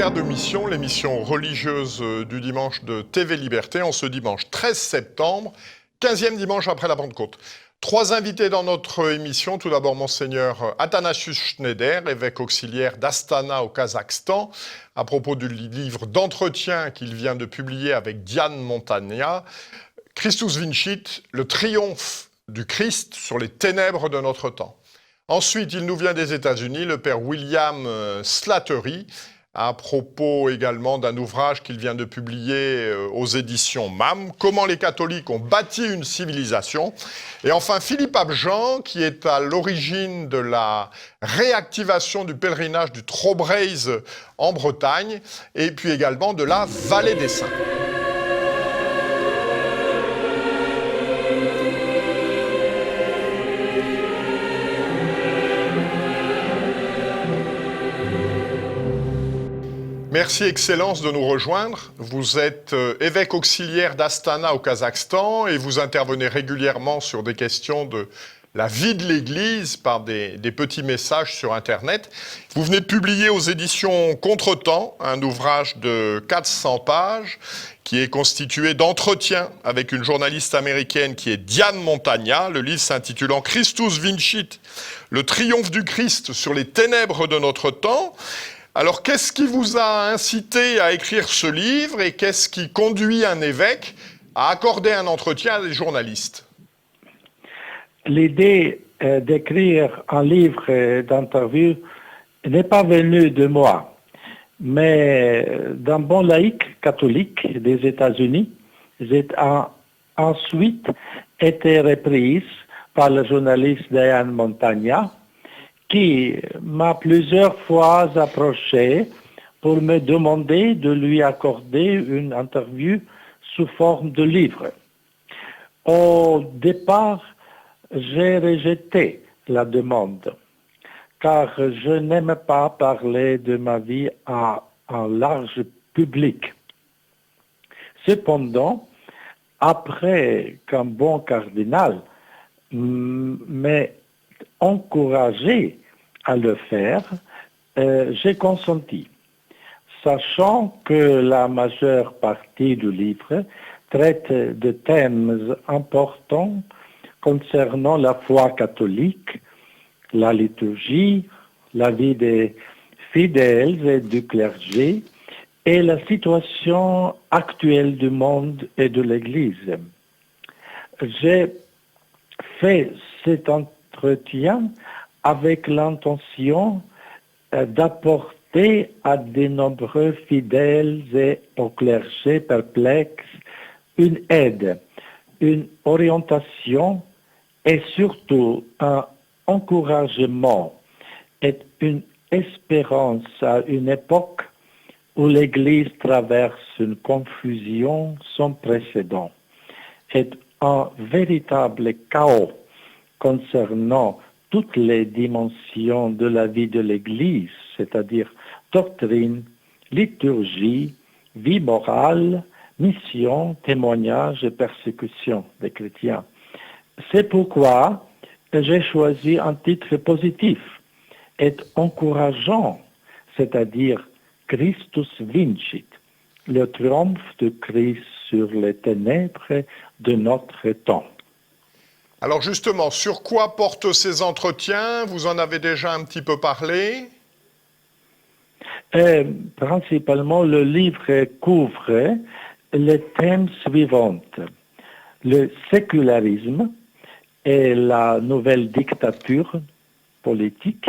Terre de Mission, l'émission religieuse du dimanche de TV Liberté, en ce dimanche 13 septembre, 15e dimanche après la Pentecôte. Trois invités dans notre émission. Tout d'abord, Monseigneur Athanasius Schneider, évêque auxiliaire d'Astana au Kazakhstan, à propos du livre d'entretien qu'il vient de publier avec Diane Montagna, Christus Vincit, le triomphe du Christ sur les ténèbres de notre temps. Ensuite, il nous vient des États-Unis, le père William Slattery, à propos également d'un ouvrage qu'il vient de publier aux éditions MAM, Comment les catholiques ont bâti une civilisation. Et enfin, Philippe Abjean, qui est à l'origine de la réactivation du pèlerinage du Trobriez en Bretagne, et puis également de la Vallée des Saints. Merci Excellence de nous rejoindre. Vous êtes évêque auxiliaire d'Astana au Kazakhstan et vous intervenez régulièrement sur des questions de la vie de l'Église par des petits messages sur Internet. Vous venez de publier aux éditions Contretemps un ouvrage de 400 pages qui est constitué d'entretiens avec une journaliste américaine qui est Diane Montagna. Le livre s'intitulant Christus Vincit, le triomphe du Christ sur les ténèbres de notre temps. Alors, qu'est-ce qui vous a incité à écrire ce livre et qu'est-ce qui conduit un évêque à accorder un entretien à des journalistes? L'idée d'écrire un livre d'interview n'est pas venue de moi, mais d'un bon laïc catholique des États-Unis. J'ai ensuite été reprise par le journaliste Diane Montagna, qui m'a plusieurs fois approché pour me demander de lui accorder une interview sous forme de livre. Au départ, j'ai rejeté la demande, car je n'aime pas parler de ma vie à un large public. Cependant, après qu'un bon cardinal m'ait encouragé à le faire, j'ai consenti, sachant que la majeure partie du livre traite de thèmes importants concernant la foi catholique, la liturgie, la vie des fidèles et du clergé et la situation actuelle du monde et de l'Église. J'ai fait cet entretien avec l'intention d'apporter à de nombreux fidèles et au clergé perplexes une aide, une orientation et surtout un encouragement et une espérance à une époque où l'Église traverse une confusion sans précédent et un véritable chaos concernant toutes les dimensions de la vie de l'Église, c'est-à-dire doctrine, liturgie, vie morale, mission, témoignage et persécution des chrétiens. C'est pourquoi j'ai choisi un titre positif et encourageant, c'est-à-dire Christus Vincit, le triomphe de Christ sur les ténèbres de notre temps. Alors justement, sur quoi portent ces entretiens? Vous en avez déjà un petit peu parlé? Principalement, le livre couvre les thèmes suivants: le sécularisme et la nouvelle dictature politique,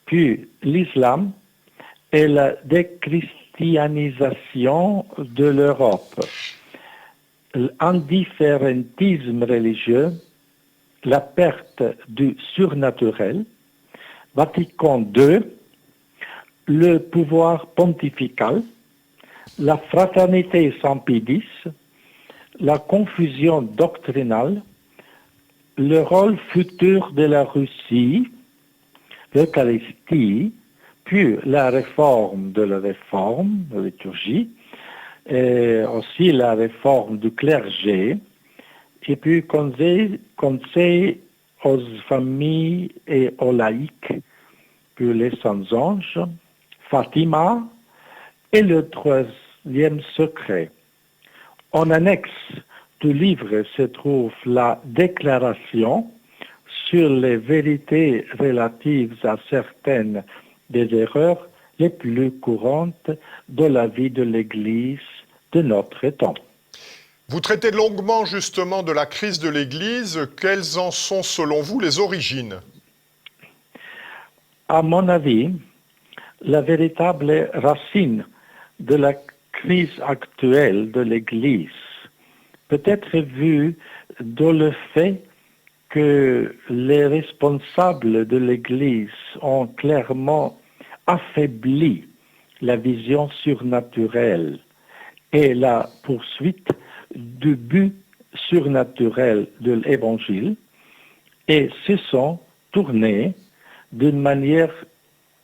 puis l'islam et la déchristianisation de l'Europe, l'indifférentisme religieux, la perte du surnaturel, Vatican II, le pouvoir pontifical, la fraternité sans Pie X, la confusion doctrinale, le rôle futur de la Russie, l'Eucharistie, puis la réforme de la réforme, la liturgie, et aussi la réforme du clergé, et puis conseil aux familles et aux laïcs, puis les saints anges, Fatima, Et le troisième secret. En annexe du livre se trouve la déclaration sur les vérités relatives à certaines des erreurs les plus courantes de la vie de l'Église de notre temps. Vous traitez longuement justement de la crise de l'Église. Quelles en sont selon vous les origines? À mon avis, la véritable racine de la crise actuelle de l'Église peut être vue dans le fait que les responsables de l'Église ont clairement affaibli la vision surnaturelle et la poursuite du but surnaturel de l'Évangile et se sont tournés d'une manière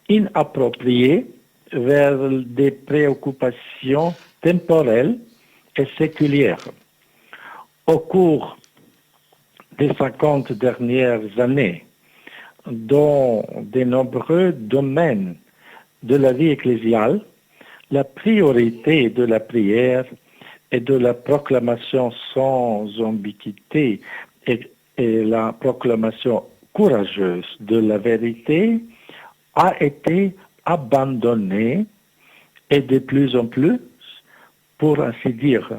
inappropriée vers des préoccupations temporelles et séculières. Au cours des 50 dernières années, dans de nombreux domaines de la vie ecclésiale, la priorité de la prière et de la proclamation sans ambiguïté et la proclamation courageuse de la vérité a été abandonnée et de plus en plus, pour ainsi dire,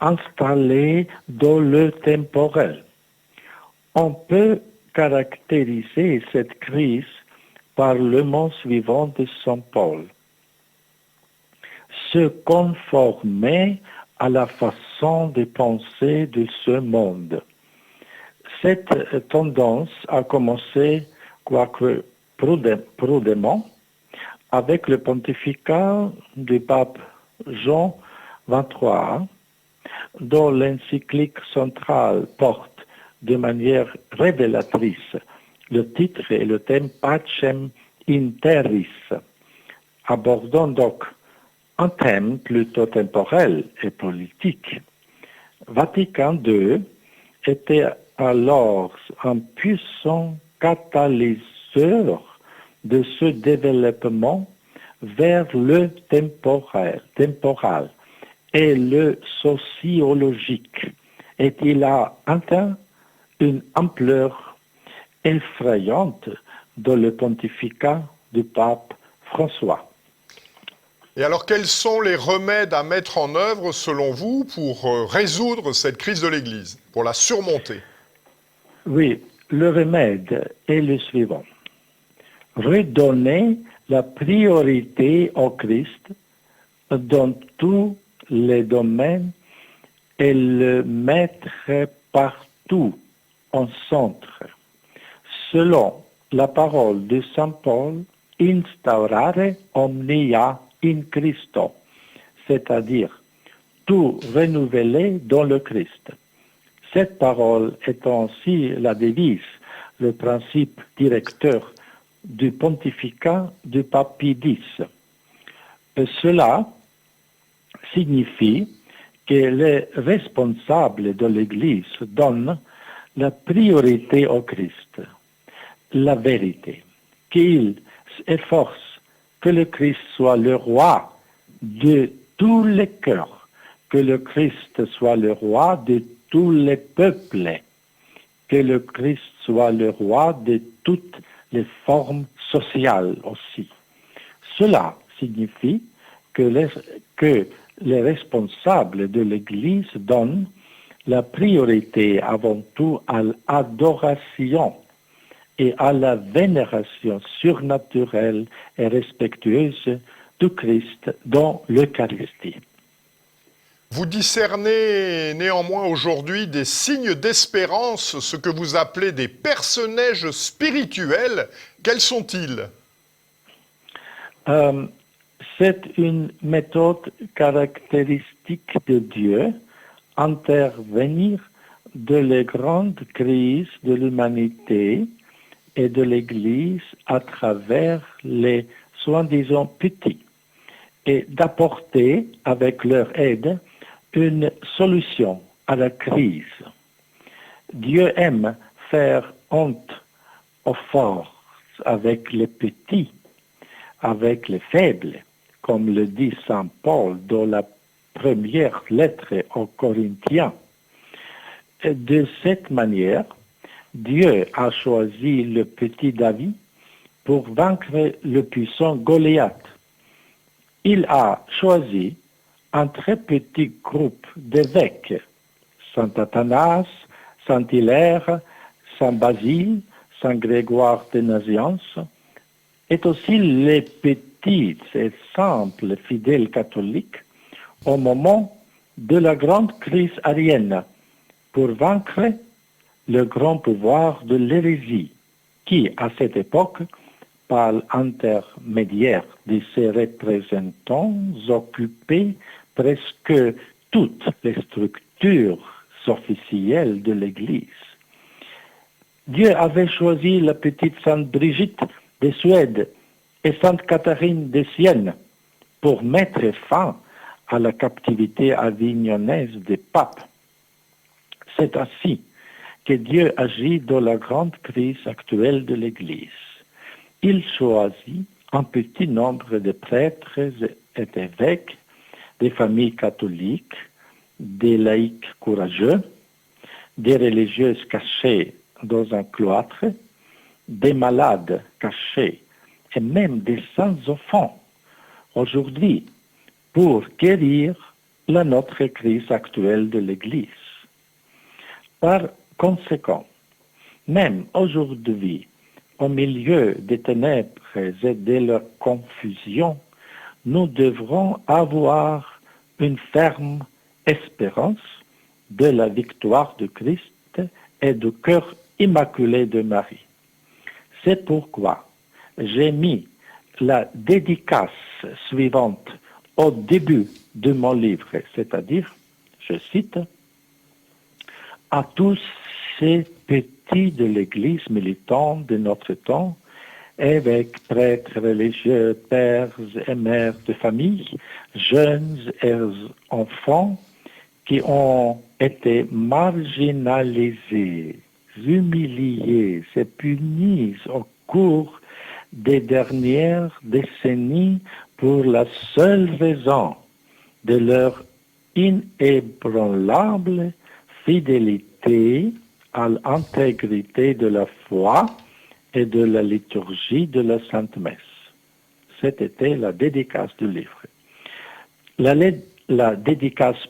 installée dans le temporel. On peut caractériser cette crise par le mot suivant de Saint Paul. Se conformer à la façon de penser de ce monde. Cette tendance a commencé, quoique prudemment, avec le pontificat du pape Jean XXIII, dont l'encyclique centrale porte de manière révélatrice le titre et le thème Pacem in Terris, abordant donc un thème plutôt temporel et politique. Vatican II était alors un puissant catalyseur de ce développement vers le temporal et le sociologique, et il a atteint une ampleur effrayante dans le pontificat du pape François. Et alors, quels sont les remèdes à mettre en œuvre, selon vous, pour résoudre cette crise de l'Église, pour la surmonter? Oui, le remède est le suivant. Redonner la priorité au Christ dans tous les domaines et le mettre partout en centre. Selon la parole de Saint Paul, instaurare omnia in Christo, c'est-à-dire tout renouveler dans le Christ. Cette parole est aussi la devise, le principe directeur du pontificat du pape Pie X. Cela signifie que les responsables de l'Église donnent la priorité au Christ, la vérité, qu'ils s'efforcent que le Christ soit le roi de tous les cœurs, que le Christ soit le roi de tous les peuples, que le Christ soit le roi de toutes les formes sociales aussi. Cela signifie que les responsables de l'Église donnent la priorité avant tout à l'adoration et à la vénération surnaturelle et respectueuse du Christ dans l'Eucharistie. Vous discernez néanmoins aujourd'hui des signes d'espérance, ce que vous appelez des personnages spirituels. Quels sont-ils? C'est une méthode caractéristique de Dieu, intervenir de les grandes crises de l'humanité et de l'Église à travers les soi-disant petits et d'apporter avec leur aide une solution à la crise. Dieu aime faire honte aux forts avec les petits, avec les faibles, comme le dit Saint Paul dans la première lettre aux Corinthiens. Et de cette manière, Dieu a choisi le petit David pour vaincre le puissant Goliath. Il a choisi un très petit groupe d'évêques, Saint Athanas, Saint Hilaire, Saint Basile, Saint Grégoire de Nazianze, et aussi les petits et simples fidèles catholiques au moment de la grande crise arienne pour vaincre le grand pouvoir de l'hérésie qui, à cette époque, par l'intermédiaire de ses représentants, occupait presque toutes les structures officielles de l'Église. Dieu avait choisi la petite Sainte Brigitte de Suède et Sainte Catherine de Sienne pour mettre fin à la captivité avignonnaise des papes. C'est ainsi que Dieu agit dans la grande crise actuelle de l'Église. Il choisit un petit nombre de prêtres et d'évêques, des familles catholiques, des laïcs courageux, des religieuses cachées dans un cloître, des malades cachés et même des saints enfants aujourd'hui pour guérir la notre crise actuelle de l'Église. Par conséquent, même aujourd'hui, au milieu des ténèbres et de leur confusion, nous devrons avoir une ferme espérance de la victoire de Christ et du cœur immaculé de Marie. C'est pourquoi j'ai mis la dédicace suivante au début de mon livre, c'est-à-dire, je cite, « À tous ces petits de l'Église militante de notre temps, évêques, prêtres, religieux, pères et mères de famille, jeunes et enfants, qui ont été marginalisés, humiliés et punis au cours des dernières décennies pour la seule raison de leur inébranlable fidélité à l'intégrité de la foi et de la liturgie de la Sainte Messe. C'était la dédicace du livre. La dédicace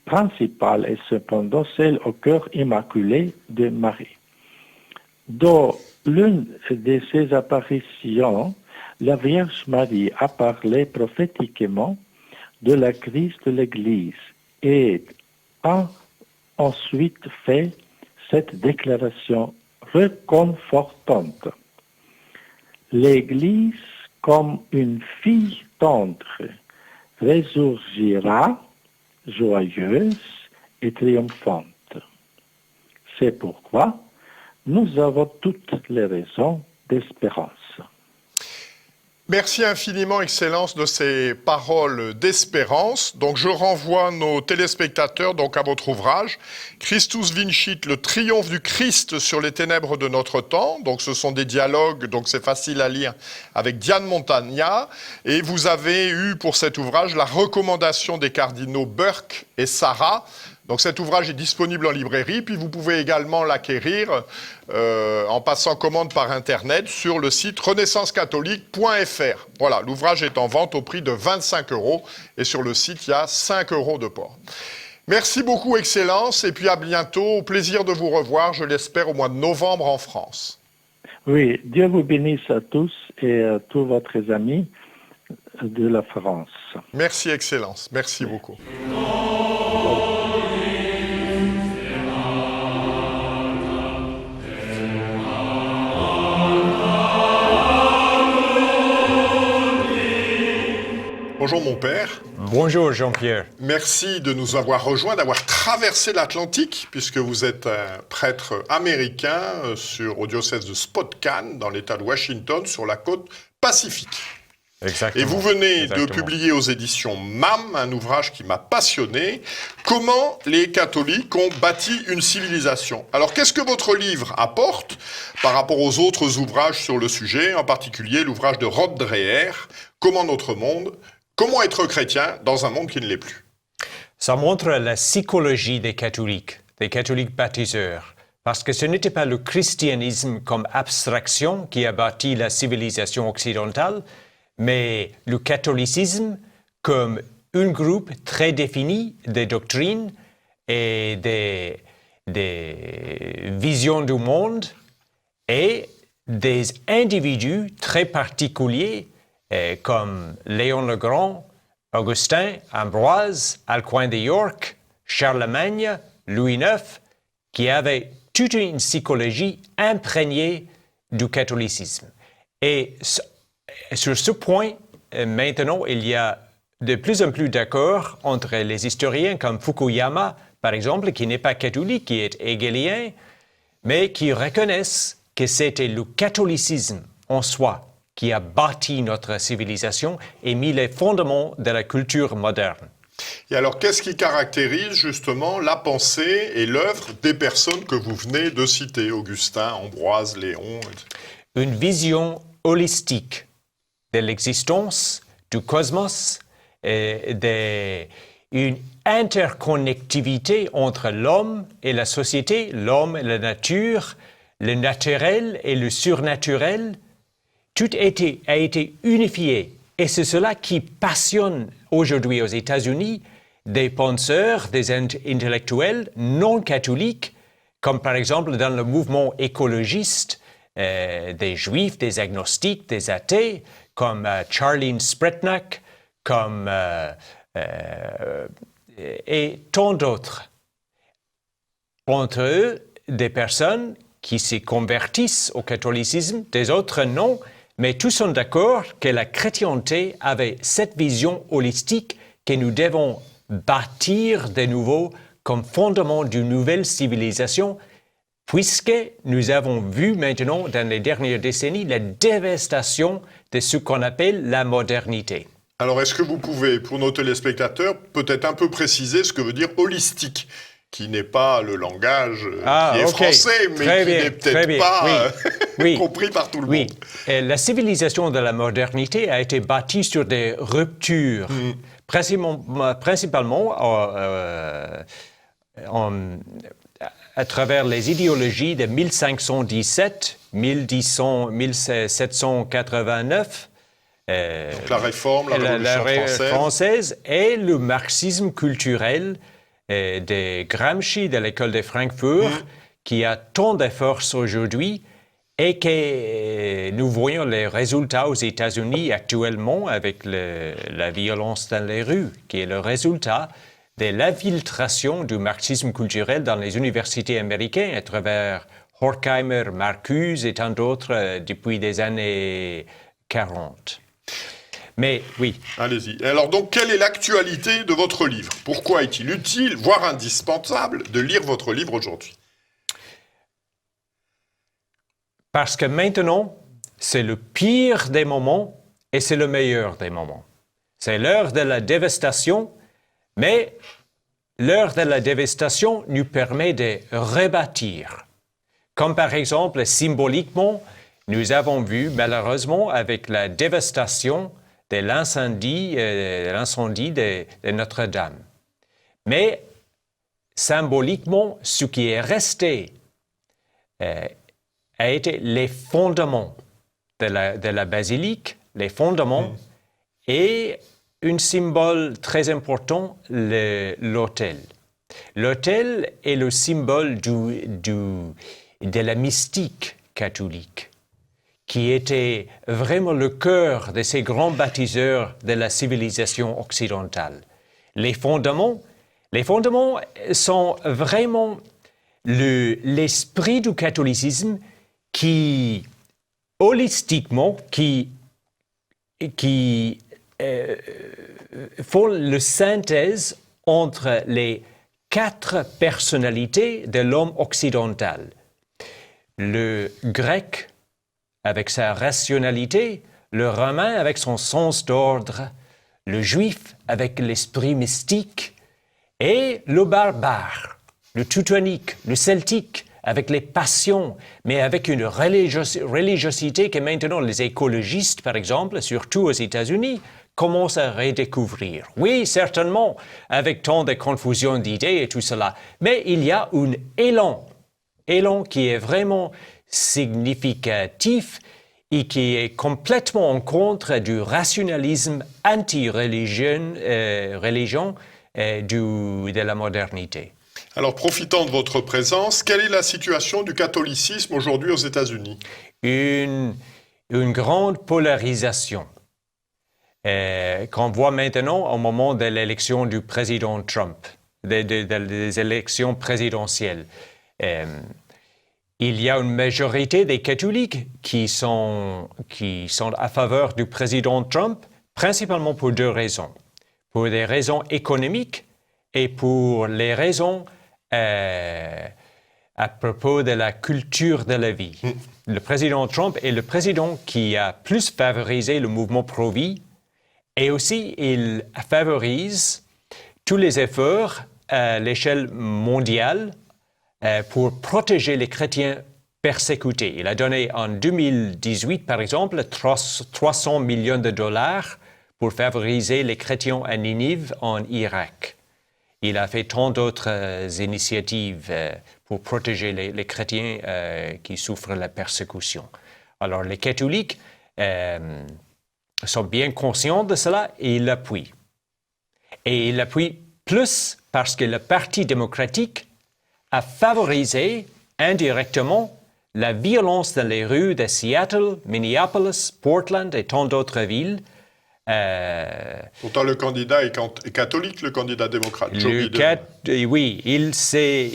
principale est cependant celle au cœur immaculé de Marie. Dans l'une de ses apparitions, la Vierge Marie a parlé prophétiquement de la crise de l'Église et a ensuite fait cette déclaration réconfortante. L'Église, comme une fille tendre, ressurgira joyeuse et triomphante. C'est pourquoi nous avons toutes les raisons d'espérance. Merci infiniment, Excellence, de ces paroles d'espérance. Donc, je renvoie nos téléspectateurs à votre ouvrage, Christus Vincit, le triomphe du Christ sur les ténèbres de notre temps. Donc, ce sont des dialogues, donc c'est facile à lire, avec Diane Montagna. Et vous avez eu pour cet ouvrage la recommandation des cardinaux Burke et Sarah. Donc cet ouvrage est disponible en librairie, puis vous pouvez également l'acquérir en passant commande par Internet sur le site renaissancecatholique.fr. Voilà, l'ouvrage est en vente au prix de 25 € et sur le site, il y a 5 € de port. Merci beaucoup, Excellence, et puis à bientôt. Au plaisir de vous revoir, je l'espère, au mois de novembre en France. Oui, Dieu vous bénisse à tous et à tous votre amis de la France. Merci, Excellence. Merci beaucoup. Bonjour mon père. Bonjour Jean-Pierre. Merci de nous avoir rejoints, d'avoir traversé l'Atlantique, puisque vous êtes un prêtre américain au diocèse de Spokane, dans l'État de Washington, sur la côte Pacifique. Exactement. Et vous venez de publier aux éditions MAM un ouvrage qui m'a passionné, « Comment les catholiques ont bâti une civilisation ». Alors qu'est-ce que votre livre apporte par rapport aux autres ouvrages sur le sujet, en particulier l'ouvrage de Rod Dreher, « Comment notre monde Comment être chrétien dans un monde qui ne l'est plus? Ça montre la psychologie des catholiques baptiseurs. Parce que ce n'était pas le christianisme comme abstraction qui a bâti la civilisation occidentale, mais le catholicisme comme un groupe très défini des doctrines et des visions du monde et des individus très particuliers comme Léon le Grand, Augustin, Ambroise, Alcuin de York, Charlemagne, Louis IX, qui avaient toute une psychologie imprégnée du catholicisme. Et sur ce point, maintenant, il y a de plus en plus d'accords entre les historiens comme Fukuyama, par exemple, qui n'est pas catholique, qui est hegelien, mais qui reconnaissent que c'était le catholicisme en soi qui a bâti notre civilisation et mis les fondements de la culture moderne. Et alors, qu'est-ce qui caractérise justement la pensée et l'œuvre des personnes que vous venez de citer, Augustin, Ambroise, Léon? Une vision holistique de l'existence, du cosmos, une interconnectivité entre l'homme et la société, l'homme et la nature, le naturel et le surnaturel. Tout a été unifié. Et c'est cela qui passionne aujourd'hui aux États-Unis des penseurs, des intellectuels non catholiques, comme par exemple dans le mouvement écologiste, des juifs, des agnostiques, des athées, comme Charlene Spretnak, comme, et tant d'autres. Entre eux, des personnes qui se convertissent au catholicisme, des autres non, mais tous sont d'accord que la chrétienté avait cette vision holistique que nous devons bâtir de nouveau comme fondement d'une nouvelle civilisation, puisque nous avons vu maintenant dans les dernières décennies la dévastation de ce qu'on appelle la modernité. Alors, est-ce que vous pouvez, pour nos téléspectateurs, peut-être un peu préciser ce que veut dire holistique, qui n'est pas le langage qui est français, mais très qui bien, n'est peut-être pas oui. compris par tout le monde. Et la civilisation de la modernité a été bâtie sur des ruptures, principalement à travers les idéologies de 1517, 1789, donc la réforme, la Révolution française et le marxisme culturel de Gramsci de l'école de Francfort, qui a tant de force aujourd'hui et que nous voyons les résultats aux États-Unis actuellement avec la violence dans les rues, qui est le résultat de l'infiltration du marxisme culturel dans les universités américaines à travers Horkheimer, Marcuse et tant d'autres depuis des années 40. Mais oui. Allez-y. Alors donc, quelle est l'actualité de votre livre? Pourquoi est-il utile, voire indispensable, de lire votre livre aujourd'hui? Parce que maintenant, c'est le pire des moments et c'est le meilleur des moments. C'est l'heure de la dévastation, mais l'heure de la dévastation nous permet de rebâtir. Comme par exemple, symboliquement, nous avons vu malheureusement avec la dévastation de l'incendie de Notre-Dame. Mais symboliquement, ce qui est resté a été les fondements de la basilique, les fondements, et un symbole très important, l'autel. L'autel est le symbole de la mystique catholique, qui était vraiment le cœur de ces grands baptiseurs de la civilisation occidentale. Les fondements sont vraiment l'esprit du catholicisme qui, holistiquement, qui font la synthèse entre les 4 personnalités de l'homme occidental. Le grec, avec sa rationalité, le romain avec son sens d'ordre, le juif avec l'esprit mystique, et le barbare, le teutonique, le celtique, avec les passions, mais avec une religiosité que maintenant les écologistes, par exemple, surtout aux États-Unis, commence à redécouvrir. Oui, certainement, avec tant de confusion d'idées et tout cela, mais il y a un élan qui est vraiment significatif et qui est complètement en contre du rationalisme anti-religion de la modernité. Alors, profitant de votre présence, quelle est la situation du catholicisme aujourd'hui aux États-Unis? Une grande polarisation qu'on voit maintenant au moment de l'élection du président Trump, des élections présidentielles. Il y a une majorité des catholiques qui sont à faveur du président Trump, principalement pour deux raisons. Pour des raisons économiques et pour les raisons à propos de la culture de la vie. Le président Trump est le président qui a plus favorisé le mouvement pro-vie et aussi il favorise tous les efforts à l'échelle mondiale pour protéger les chrétiens persécutés. Il a donné en 2018, par exemple, 300 millions de dollars pour favoriser les chrétiens à Ninive en Irak. Il a fait tant d'autres initiatives pour protéger les chrétiens qui souffrent de la persécution. Alors, les catholiques sont bien conscients de cela et ils l'appuient. Et ils l'appuient plus parce que le Parti démocratique a favorisé indirectement la violence dans les rues de Seattle, Minneapolis, Portland et tant d'autres villes. Pourtant, le candidat est catholique, le candidat démocrate. Oui, il s'est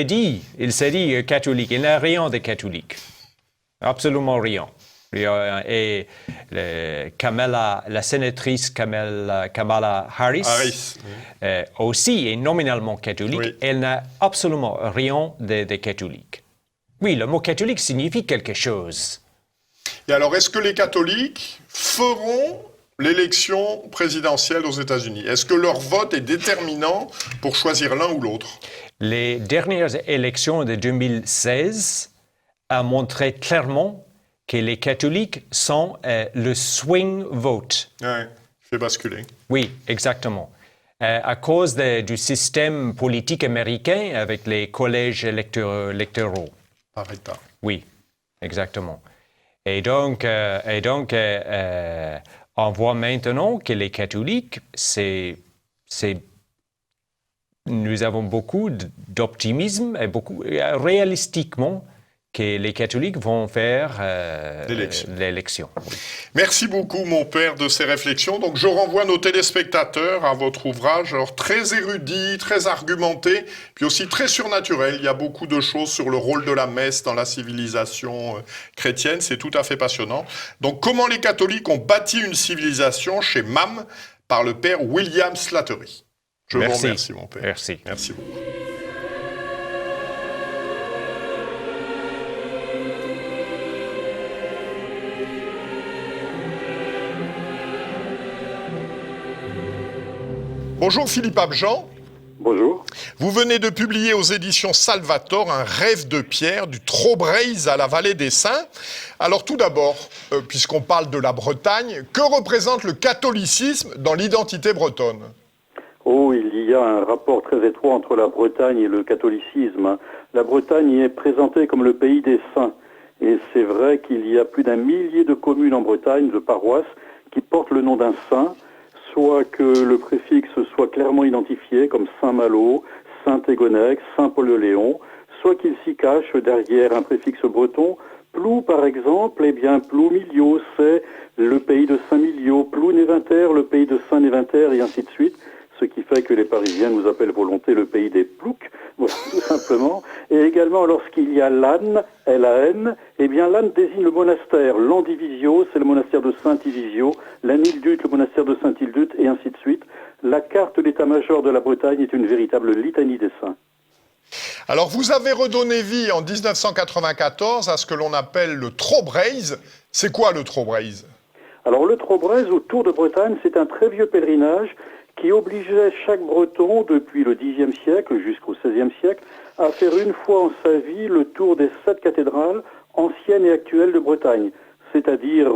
dit catholique. Il n'a rien de catholique. Absolument rien. Et la sénatrice Kamala Harris aussi est nominalement catholique. Oui. Elle n'a absolument rien de catholique. Oui, le mot catholique signifie quelque chose. Et alors, est-ce que les catholiques feront l'élection présidentielle aux États-Unis? Est-ce que leur vote est déterminant pour choisir l'un ou l'autre? Les dernières élections de 2016 ont montré clairement que les catholiques sont le swing vote. Oui, fait basculer. Oui, exactement. À cause du système politique américain avec les collèges électoraux. Par État. Oui, exactement. Et donc on voit maintenant que les catholiques, nous avons beaucoup d'optimisme et beaucoup réalistiquement que les catholiques vont faire l'élection. Merci beaucoup, mon père, de ces réflexions. Donc, je renvoie nos téléspectateurs à votre ouvrage, alors très érudit, très argumenté, puis aussi très surnaturel. Il y a beaucoup de choses sur le rôle de la messe dans la civilisation chrétienne. C'est tout à fait passionnant. Donc, comment les catholiques ont bâti une civilisation chez MAM par le père William Slattery. Je vous remercie, mon père. Merci. Merci beaucoup. Bonjour Philippe Abjean. Bonjour. Vous venez de publier aux éditions Salvator un rêve de Pierre, du Trobreise à la vallée des Saints. Alors tout d'abord, puisqu'on parle de la Bretagne, que représente le catholicisme dans l'identité bretonne? Oh, il y a un rapport très étroit entre la Bretagne et le catholicisme. La Bretagne est présentée comme le pays des saints. Et c'est vrai qu'il y a plus d'1 millier de communes en Bretagne, de paroisses, qui portent le nom d'un saint, soit que le préfixe soit clairement identifié comme Saint-Malo, Saint-Égonec, Saint-Paul-de-Léon, soit qu'il s'y cache derrière un préfixe breton. Plou, par exemple, eh bien, Ploumilio, c'est le pays de Saint-Miliau, Plounéventaire, le pays de Saint-Néventaire, et ainsi de suite. Ce qui fait que les Parisiens nous appellent volonté le pays des ploucs, voilà, tout simplement. Et également, lorsqu'il y a Lannes, L-A-N, eh bien, Lannes désigne le monastère. Landivisio, c'est le monastère de Saint-Ivisio. Lanildut, le monastère de Saint-Ildut, et ainsi de suite. La carte d'état-major de la Bretagne est une véritable litanie des saints. Alors, vous avez redonné vie en 1994 à ce que l'on appelle le Trobreise. C'est quoi le Trobreise? Alors, le Trobreise, au Tour de Bretagne, c'est un très vieux pèlerinage qui obligeait chaque Breton, depuis le Xe siècle jusqu'au XVIe siècle, à faire une fois en sa vie le tour des 7 cathédrales anciennes et actuelles de Bretagne, c'est-à-dire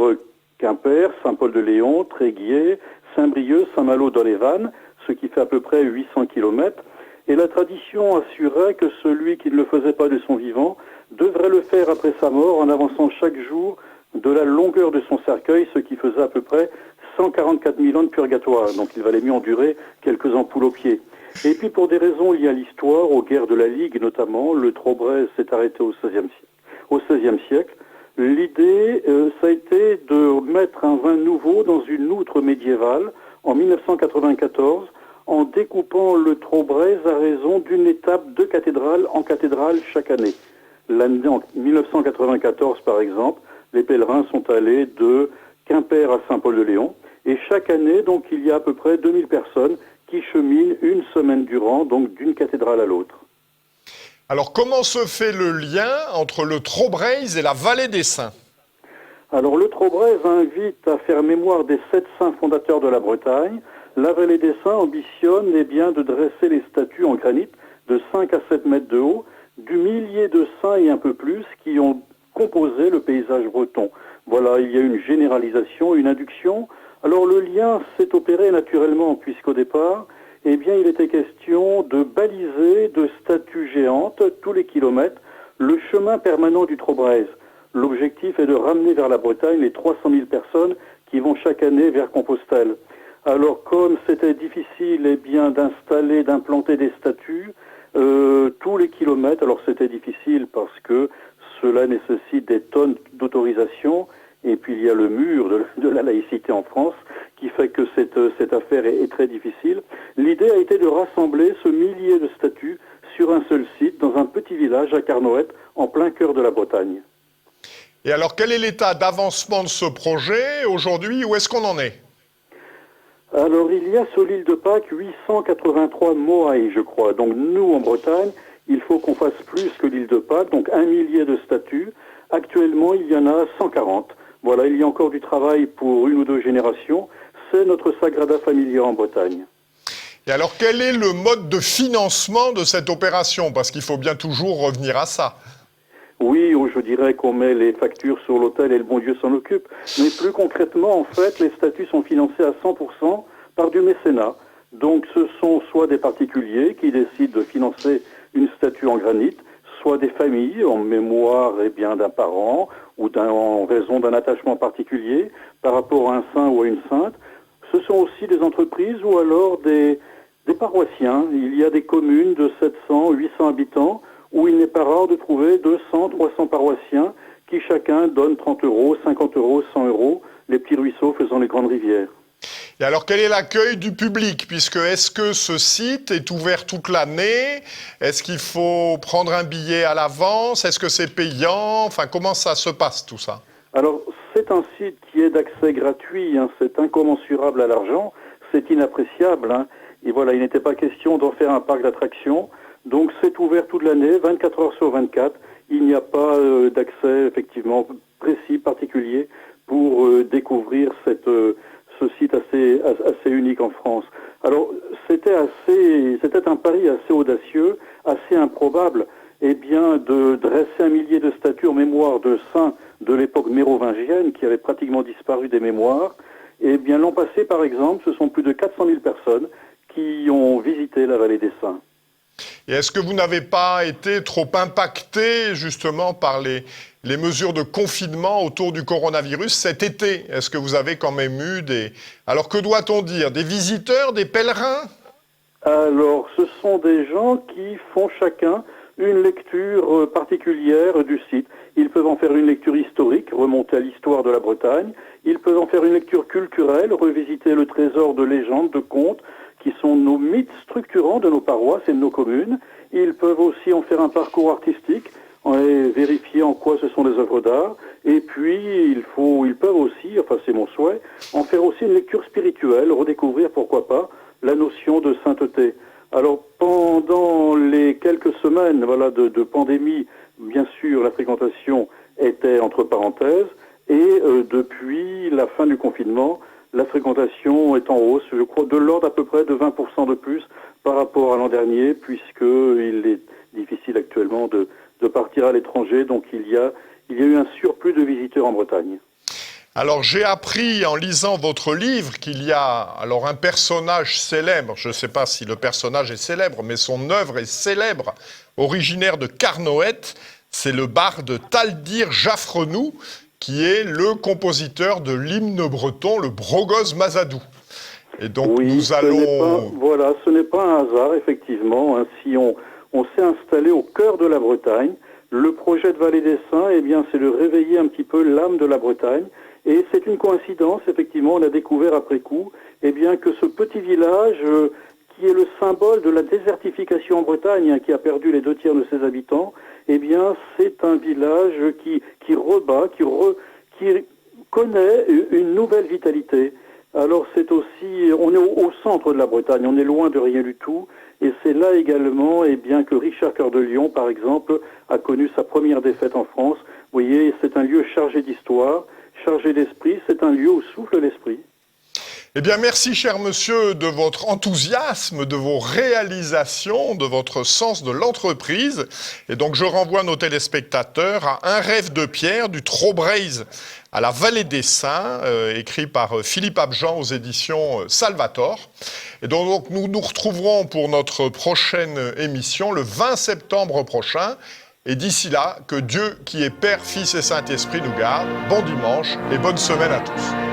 Quimper, Saint-Paul-de-Léon, Tréguier, Saint-Brieuc, Saint-Malo dans les Vannes, ce qui fait à peu près 800 km. Et la tradition assurait que celui qui ne le faisait pas de son vivant devrait le faire après sa mort en avançant chaque jour de la longueur de son cercueil, ce qui faisait à peu près 144 000 ans de purgatoire. Donc il valait mieux endurer quelques ampoules aux pieds. Et puis pour des raisons liées à l'histoire, aux guerres de la Ligue notamment, le Trobreuse s'est arrêté au XVIe siècle. L'idée, ça a été de mettre un vin nouveau dans une outre médiévale en 1994 en découpant le Trobreuse à raison d'une étape de cathédrale en cathédrale chaque année. L'année en 1994 par exemple, les pèlerins sont allés de Quimper à Saint-Paul-de-Léon et chaque année donc il y a à peu près 2000 personnes qui cheminent une semaine durant donc d'une cathédrale à l'autre. Alors, comment se fait le lien entre le Trobreuse et la vallée des Saints? Alors, le Trobreuse invite à faire mémoire des 7 saints fondateurs de la Bretagne. La vallée des Saints ambitionne de dresser les statues en granit de 5 à 7 mètres de haut du millier de saints et un peu plus qui ont composé le paysage breton. Voilà, il y a une généralisation, une induction. Alors, le lien s'est opéré naturellement puisqu'au départ, il était question de baliser de statues géantes tous les kilomètres le chemin permanent du Trobreuse. L'objectif est de ramener vers la Bretagne les 300 000 personnes qui vont chaque année vers Compostelle. Alors comme c'était difficile d'installer, d'implanter des statues tous les kilomètres, alors c'était difficile parce que cela nécessite des tonnes d'autorisation et puis il y a le mur de la laïcité en France qui fait que cette affaire est très difficile. L'idée a été de rassembler ce millier de statues sur un seul site, dans un petit village à Carnoët, en plein cœur de la Bretagne. Et alors, quel est l'état d'avancement de ce projet aujourd'hui? Où est-ce qu'on en est? Alors, il y a sur l'île de Pâques 883 moailles, je crois. Donc, nous, en Bretagne, il faut qu'on fasse plus que l'île de Pâques, donc 1 millier de statues. Actuellement, il y en a 140. Voilà, il y a encore du travail pour 1 ou 2 générations. C'est notre Sagrada Familia en Bretagne. Et alors, quel est le mode de financement de cette opération? Parce qu'il faut bien toujours revenir à ça. Oui, je dirais qu'on met les factures sur l'autel et le bon Dieu s'en occupe. Mais plus concrètement, en fait, les statuts sont financés à 100% par du mécénat. Donc ce sont soit des particuliers qui décident de financer une statue en granit, soit des familles en mémoire d'un parent ou en raison d'un attachement particulier par rapport à un saint ou à une sainte. Ce sont aussi des entreprises ou alors des paroissiens. Il y a des communes de 700, 800 habitants où il n'est pas rare de trouver 200, 300 paroissiens qui chacun donne 30 euros, 50 euros, 100 euros, les petits ruisseaux faisant les grandes rivières. Et alors, quel est l'accueil du public? Puisque est-ce que ce site est ouvert toute l'année? Est-ce qu'il faut prendre un billet à l'avance? Est-ce que c'est payant? Enfin, comment ça se passe tout ça? Alors, c'est un site qui est d'accès gratuit, c'est incommensurable à l'argent, c'est inappréciable. Et voilà, il n'était pas question d'en faire un parc d'attractions. Donc c'est ouvert toute l'année, 24 heures sur 24. Il n'y a pas d'accès effectivement précis, particulier, pour découvrir ce site assez unique en France. Alors c'était un pari assez audacieux, assez improbable, de dresser 1 millier de statues en mémoire de saints de l'époque mérovingienne qui avaient pratiquement disparu des mémoires. L'an passé, par exemple, ce sont plus de 400 000 personnes qui ont visité la vallée des Saints. Et est-ce que vous n'avez pas été trop impacté justement par les mesures de confinement autour du coronavirus cet été? Est-ce que vous avez quand même eu Alors que doit-on dire? Des visiteurs, des pèlerins? Alors, ce sont des gens qui font chacun une lecture particulière du site. Ils peuvent en faire une lecture historique, remonter à l'histoire de la Bretagne. Ils peuvent en faire une lecture culturelle, revisiter le trésor de légendes, de contes, qui sont nos mythes structurants de nos paroisses et de nos communes. Ils peuvent aussi en faire un parcours artistique et vérifier en quoi ce sont des œuvres d'art. Et puis, ils peuvent aussi, enfin c'est mon souhait, en faire aussi une lecture spirituelle, redécouvrir, pourquoi pas, la notion de sainteté. Alors, pendant les quelques semaines de pandémie, bien sûr, la fréquentation était entre parenthèses, et depuis la fin du confinement, la fréquentation est en hausse, je crois, de l'ordre à peu près de 20% de plus par rapport à l'an dernier, puisqu'il est difficile actuellement de partir à l'étranger, donc il y a eu un surplus de visiteurs en Bretagne. Alors j'ai appris en lisant votre livre qu'il y a alors un personnage célèbre, je ne sais pas si le personnage est célèbre, mais son œuvre est célèbre, originaire de Carnoët, c'est le barde Taldir Jaffrenou, qui est le compositeur de l'hymne breton, le Brogoz Mazadou. Et donc oui, nous allons... Voilà, ce n'est pas un hasard, effectivement. Si on s'est installé au cœur de la Bretagne, le projet de Vallée des Saints, eh bien, c'est de réveiller un petit peu l'âme de la Bretagne. Et c'est une coïncidence, effectivement, on a découvert après coup, eh bien, que ce petit village, qui est le symbole de la désertification en Bretagne, qui a perdu les 2 tiers de ses habitants, eh bien, c'est un village qui rebat, qui connaît une nouvelle vitalité. Alors c'est aussi, on est au centre de la Bretagne, on est loin de rien du tout, et c'est là également, eh bien, que Richard Cœur de Lion, par exemple, a connu sa première défaite en France. Vous voyez, c'est un lieu chargé d'histoire, chargé d'esprit, c'est un lieu où souffle l'esprit. Eh bien, merci, cher monsieur, de votre enthousiasme, de vos réalisations, de votre sens de l'entreprise. Et donc, je renvoie nos téléspectateurs à Un rêve de pierre, du Trobriez à la Vallée des Saints, écrit par Philippe Abjean aux éditions Salvator. Et donc, nous nous retrouverons pour notre prochaine émission le 20 septembre prochain. Et d'ici là, que Dieu, qui est Père, Fils et Saint-Esprit, nous garde. Bon dimanche et bonne semaine à tous.